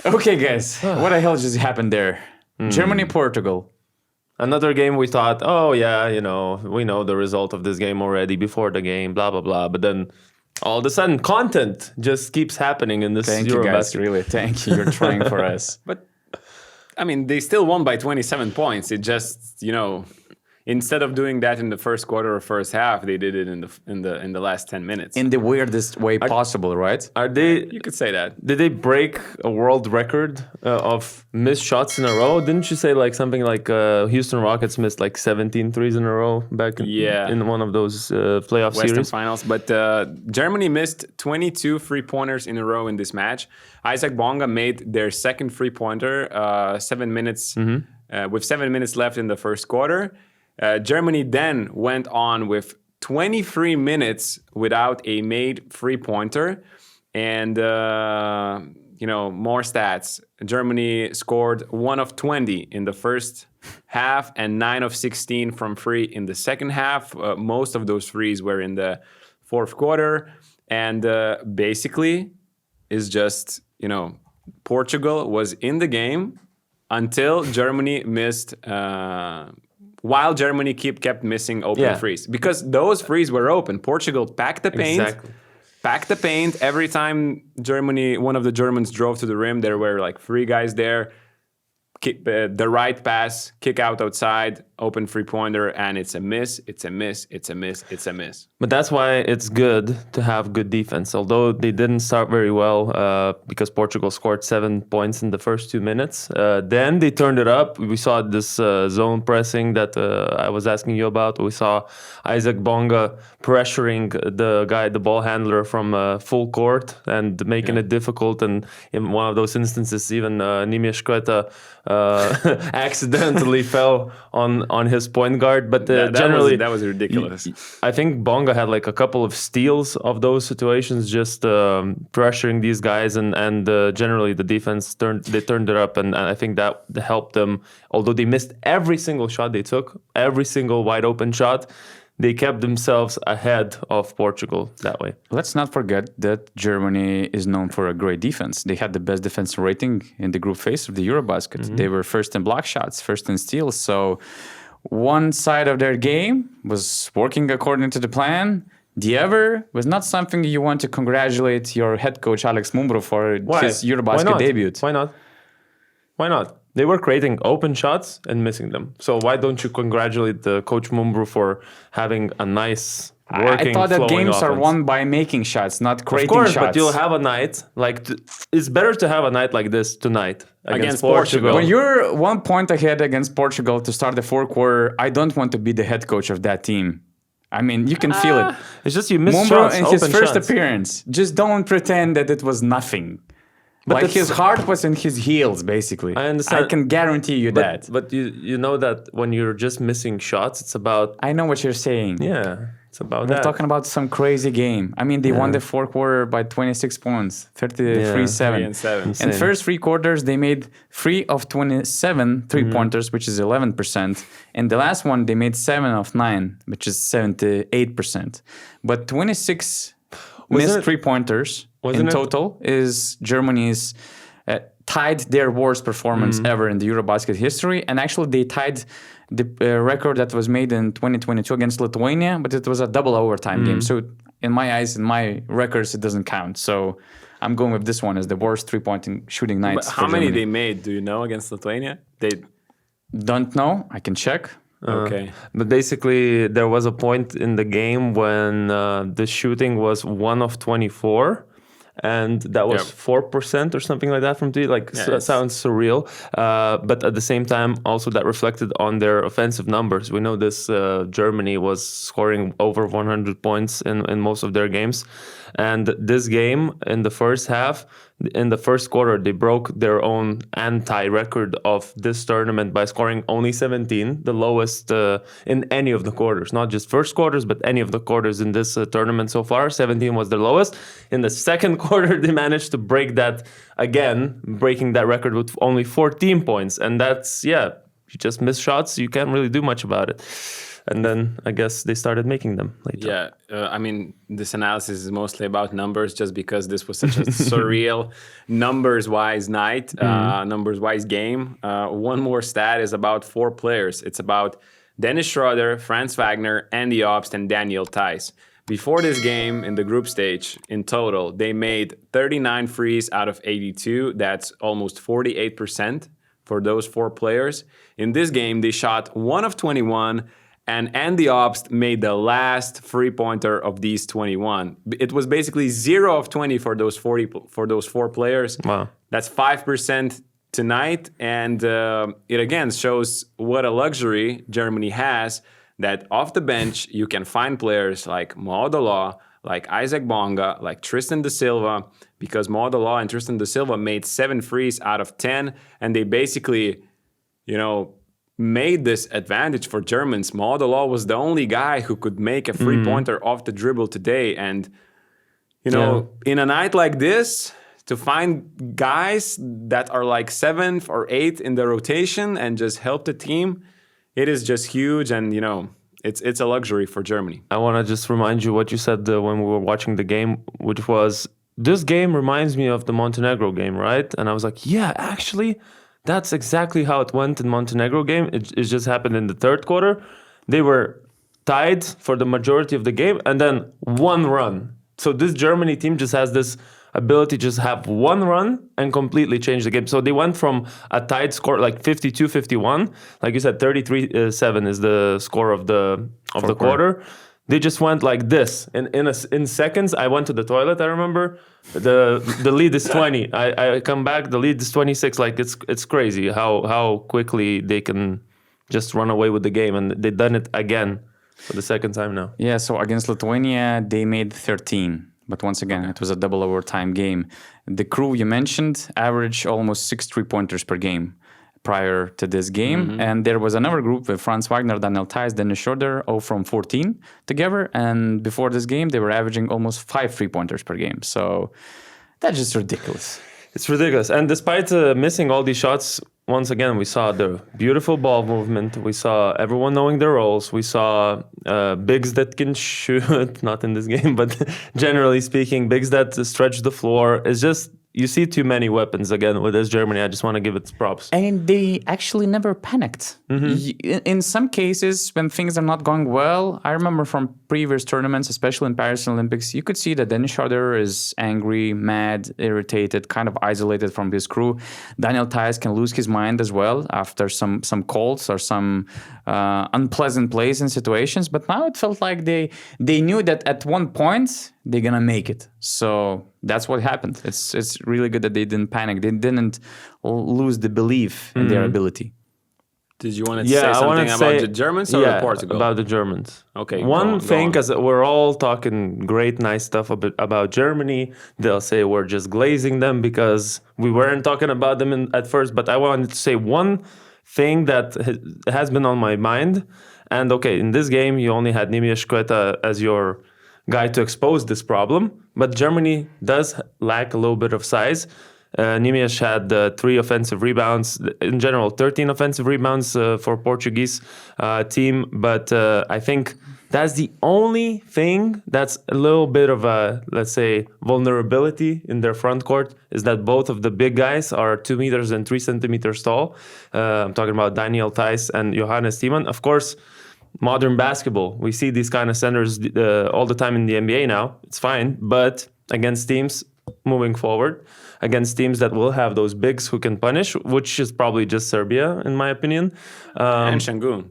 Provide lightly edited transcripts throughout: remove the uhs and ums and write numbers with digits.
Okay, guys, what the hell just happened there? Germany, Portugal. Another game we thought, oh yeah, we know the result of this game already before the game, blah blah blah. But then all of a sudden, content just keeps happening in this Thank you, guys. Eurobasket. Really, thank you. You're trying for us. But I mean, they still won by 27 points. It just, instead of doing that in the first quarter or first half, they did it in the last 10 minutes. In the weirdest way possible, right? Are they? You could say that. Did they break a world record of missed shots in a row? Didn't you say like something like Houston Rockets missed like 17 threes in a row back in one of those playoff Western series? Finals. But Germany missed 22 3-pointers in a row in this match. Isaac Bonga made their second 3-pointer 7 minutes with 7 minutes left in the first quarter. Germany then went on with 23 minutes without a made 3-pointer. And, more stats. Germany scored 1 of 20 in the first half and 9 of 16 from free in the second half. Most of those threes were in the fourth quarter. And basically, is just, Portugal was in the game until Germany missed... while Germany kept missing open threes. Because those threes were open. Portugal packed the paint. Exactly. Packed the paint. Every time one of the Germans drove to the rim, there were like 3 guys there. The right pass, kick out outside, open 3-pointer, and it's a miss, it's a miss, it's a miss, it's a miss. But that's why it's good to have good defense. Although they didn't start very well because Portugal scored 7 points in the first 2 minutes. Then they turned it up. We saw this zone pressing that I was asking you about. We saw Isaac Bonga pressuring the ball handler from full court and making it difficult. And in one of those instances, even Nimish Kveta accidentally fell on his point guard, but generally that was ridiculous. I think Bonga had like a couple of steals of those situations, just pressuring these guys, and generally the defense turned it up, and I think that helped them. Although they missed every single shot they took, every single wide open shot, they kept themselves ahead of Portugal that way. Let's not forget that Germany is known for a great defense. They had the best defense rating in the group phase of the Eurobasket. Mm-hmm. They were first in block shots, first in steals. So one side of their game was working according to the plan. The other was not something you want to congratulate your head coach Alex Mumbro for his Eurobasket debut. Why not? Why not? They were creating open shots and missing them. So why don't you congratulate the coach Mumbro for having a nice working, I thought that games offense? are won by making shots, not creating shots. Of course, shots. but you'll have a night it's better to have a night like this tonight against Portugal. When you're 1 point ahead against Portugal to start the fourth quarter, I don't want to be the head coach of that team. I mean, you can feel it. It's just you miss Mumbro shots, in his first shots. appearance. Just don't pretend that it was nothing. But like his heart was in his heels, basically. I understand. I can guarantee you that. But you know that when you're just missing shots, it's about... I know what you're saying. Yeah, it's about We're that. talking about some crazy game. I mean, they won the fourth quarter by 26 points, 33-7. 3-7. And first 3 quarters, they made 3 of 27 3-pointers, which is 11%. And the last one, they made 7 of 9, which is 78%. But 26 missed 3-pointers in total is Germany's tied their worst performance ever in the Eurobasket history. And actually, they tied the record that was made in 2022 against Lithuania, but it was a double overtime game. So in my eyes, in my records, it doesn't count. So I'm going with this one as the worst 3-point shooting nights. But how many they made, do you know, against Lithuania? They don't know. I can check. Okay. But basically, there was a point in the game when the shooting was 1 of 24. And that was 4% or something like that from three. Sounds surreal. But at the same time, also that reflected on their offensive numbers. We know this Germany was scoring over 100 points in most of their games. And this game, in the first half, in the first quarter, they broke their own anti-record of this tournament by scoring only 17, the lowest in any of the quarters. Not just first quarters, but any of the quarters in this tournament so far. 17 was the lowest. In the second quarter, they managed to break that again, breaking that record with only 14 points. And that's, you just miss shots. You can't really do much about it. And then I guess they started making them later. Yeah, I mean, this analysis is mostly about numbers just because this was such a surreal, numbers-wise night, numbers-wise game. One more stat is about 4 players. It's about Dennis Schroeder, Franz Wagner, Andy Obst, and Daniel Theis. Before this game, in the group stage, in total, they made 39 threes out of 82. That's almost 48% for those 4 players. In this game, they shot 1 of 21, and Andy Obst made the last three-pointer of these 21. It was basically 0 of 20 for those 4 players. Wow. That's 5% tonight, and it again shows what a luxury Germany has, that off the bench you can find players like Mo Dalla, like Isaac Bonga, like Tristan da Silva, because Mo Dalla and Tristan da Silva made 7 threes out of 10, and they basically, made this advantage for Germans. Mo Dalla was the only guy who could make a three-pointer off the dribble today, and in a night like this, to find guys that are like 7th or 8th in the rotation and just help the team, it is just huge, and it's a luxury for Germany. I want to just remind you what you said when we were watching the game, which was, this game reminds me of the Montenegro game, right? And I was like, yeah, actually, that's exactly how it went in Montenegro game. It just happened in the third quarter. They were tied for the majority of the game, and then one run. So this Germany team just has this ability to just have one run and completely change the game. So they went from a tied score, like 52-51, like you said, 33-7 is the score of the quarter. They just went like this. In seconds, I went to the toilet, I remember. The lead is 20. I come back, the lead is 26. Like, it's crazy how quickly they can just run away with the game. And they've done it again for the second time now. Yeah, so against Lithuania, they made 13. But once again, it was a double overtime game. The crew you mentioned averaged almost 6 3-pointers per game prior to this game. And there was another group with Franz Wagner, Daniel Theis, Dennis Schroeder, all from 14 together. And before this game, they were averaging almost 5 3-pointers per game. So that's just ridiculous. It's ridiculous. And despite missing all these shots, once again, we saw the beautiful ball movement. We saw everyone knowing their roles. We saw bigs that can shoot, not in this game, but generally speaking, bigs that stretch the floor. It's just, you see too many weapons again with this Germany. I just want to give it props. And they actually never panicked. In some cases, when things are not going well, I remember from previous tournaments, especially in Paris Olympics, you could see that Dennis Schroeder is angry, mad, irritated, kind of isolated from his crew. Daniel Theis can lose his mind as well after some calls or some unpleasant plays and situations. But now it felt like they knew that at one point they're gonna make it. So that's what happened. It's really good that they didn't panic. They didn't lose the belief in their ability. Did you want to say something about the Germans or Portugal? About the Germans. Okay. One thing, because we're all talking great, nice stuff about Germany. They'll say we're just glazing them because we weren't talking about them at first. But I wanted to say one thing that has been on my mind. And okay, in this game, you only had Nimias Šketa as your guy to expose this problem. But Germany does lack a little bit of size. Nimias had 3 offensive rebounds. In general, 13 offensive rebounds for Portuguese team. But I think that's the only thing that's a little bit of a, let's say, vulnerability in their front court, is that both of the big guys are 2 meters and 3 centimeters tall. I'm talking about Daniel Theis and Johannes Thiemann. Of course, modern basketball, we see these kind of centers all the time in the NBA now. It's fine. But against teams moving forward, against teams that will have those bigs who can punish, which is probably just Serbia, in my opinion. And Şengün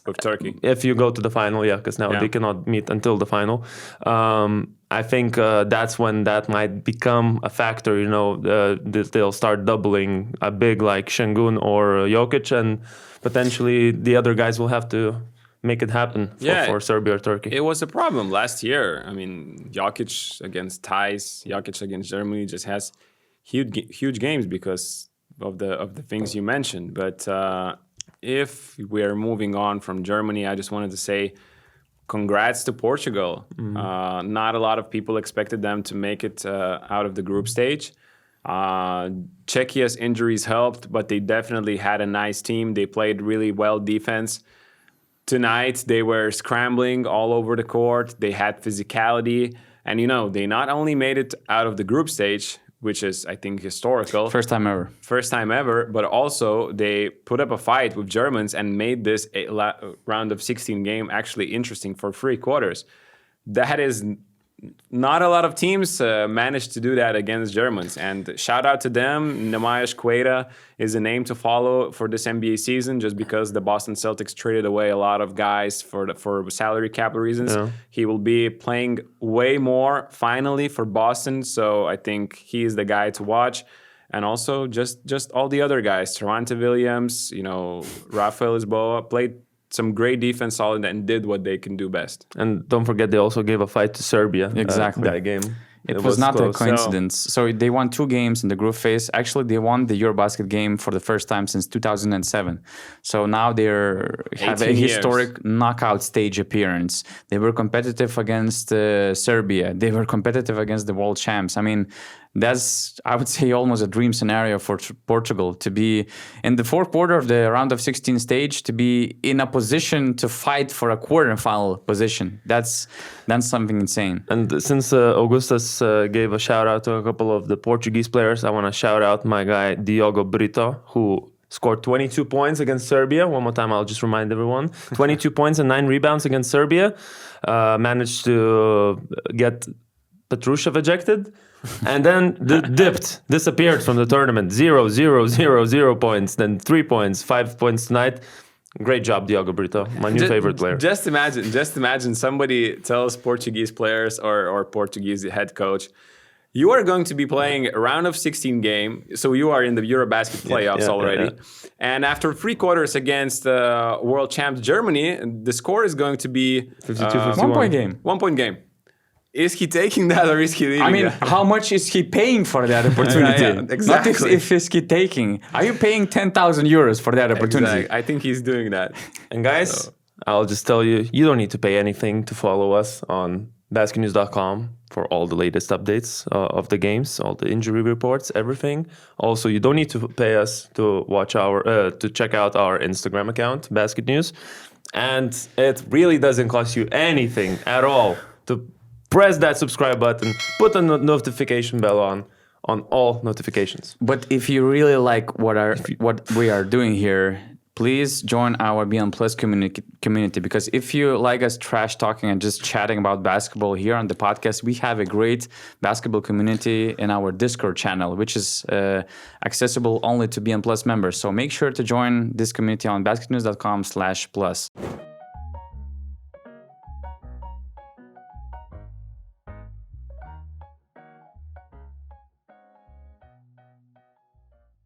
of Turkey. If you go to the final, because now they cannot meet until the final. I think that's when that might become a factor. They'll start doubling a big like Şengün or Jokic, and potentially the other guys will have to make it happen for Serbia or Turkey. It was a problem last year. I mean, Jokic against Theis, Jokic against Germany just has huge games because of the things you mentioned. But if we're moving on from Germany, I just wanted to say congrats to Portugal. Not a lot of people expected them to make it out of the group stage. Czechia's injuries helped, but they definitely had a nice team. They played really well defense. tonight they were scrambling all over the court. They had physicality. And, they not only made it out of the group stage, which is, I think, historical. First time ever. But also they put up a fight with Germans and made this round of 16 game actually interesting for 3 quarters. That is not a lot of teams managed to do that against Germans. And shout out to them. Nemajas Queta is a name to follow for this NBA season just because the Boston Celtics traded away a lot of guys for salary cap reasons. Yeah. He will be playing way more finally for Boston. So I think he is the guy to watch. And also just all the other guys, Toronto Williams, Rafael Lisboa played some great defense, solid, and did what they can do best. And don't forget, they also gave a fight to Serbia. Exactly. That game. It was not close. A coincidence. So they won 2 games in the group phase. Actually, they won the Eurobasket game for the first time since 2007. So now they have a historic knockout stage appearance. They were competitive against Serbia. They were competitive against the world champs. I mean, that's, I would say, almost a dream scenario for Portugal to be in the 4th quarter of the round of 16 stage, to be in a position to fight for a quarterfinal position. That's something insane. And since Augustus gave a shout out to a couple of the Portuguese players, I want to shout out my guy Diogo Brito, who scored 22 points against Serbia. One more time, I'll just remind everyone. 22 points and 9 rebounds against Serbia. Managed to get Petrushev ejected. And then disappeared from the tournament. 0, 0, 0, 0 points, then 3 points, 5 points tonight. Great job, Diogo Brito, my new favorite player. Just imagine somebody tells Portuguese players or Portuguese head coach, you are going to be playing a round of 16 game, so you are in the Eurobasket playoffs already. Yeah. And after 3 quarters against world champs Germany, the score is going to be 52-51. 1 point game. 1 point game. Is he taking that or is he leaving? I mean, how much is he paying for that opportunity? Exactly. Not if is he taking. Are you paying 10,000 euros for that opportunity? Exactly. I think he's doing that. And guys, I'll just tell you, you don't need to pay anything to follow us on BasketNews.com for all the latest updates of the games, all the injury reports, everything. Also, you don't need to pay us to watch to check out our Instagram account, BasketNews. And it really doesn't cost you anything at all to press that subscribe button, put the notification bell on all notifications. But if you really like what we are doing here, please join our BN Plus community, because if you like us trash talking and just chatting about basketball here on the podcast, we have a great basketball community in our Discord channel, which is accessible only to BN Plus members. So make sure to join this community on basketnews.com/plus.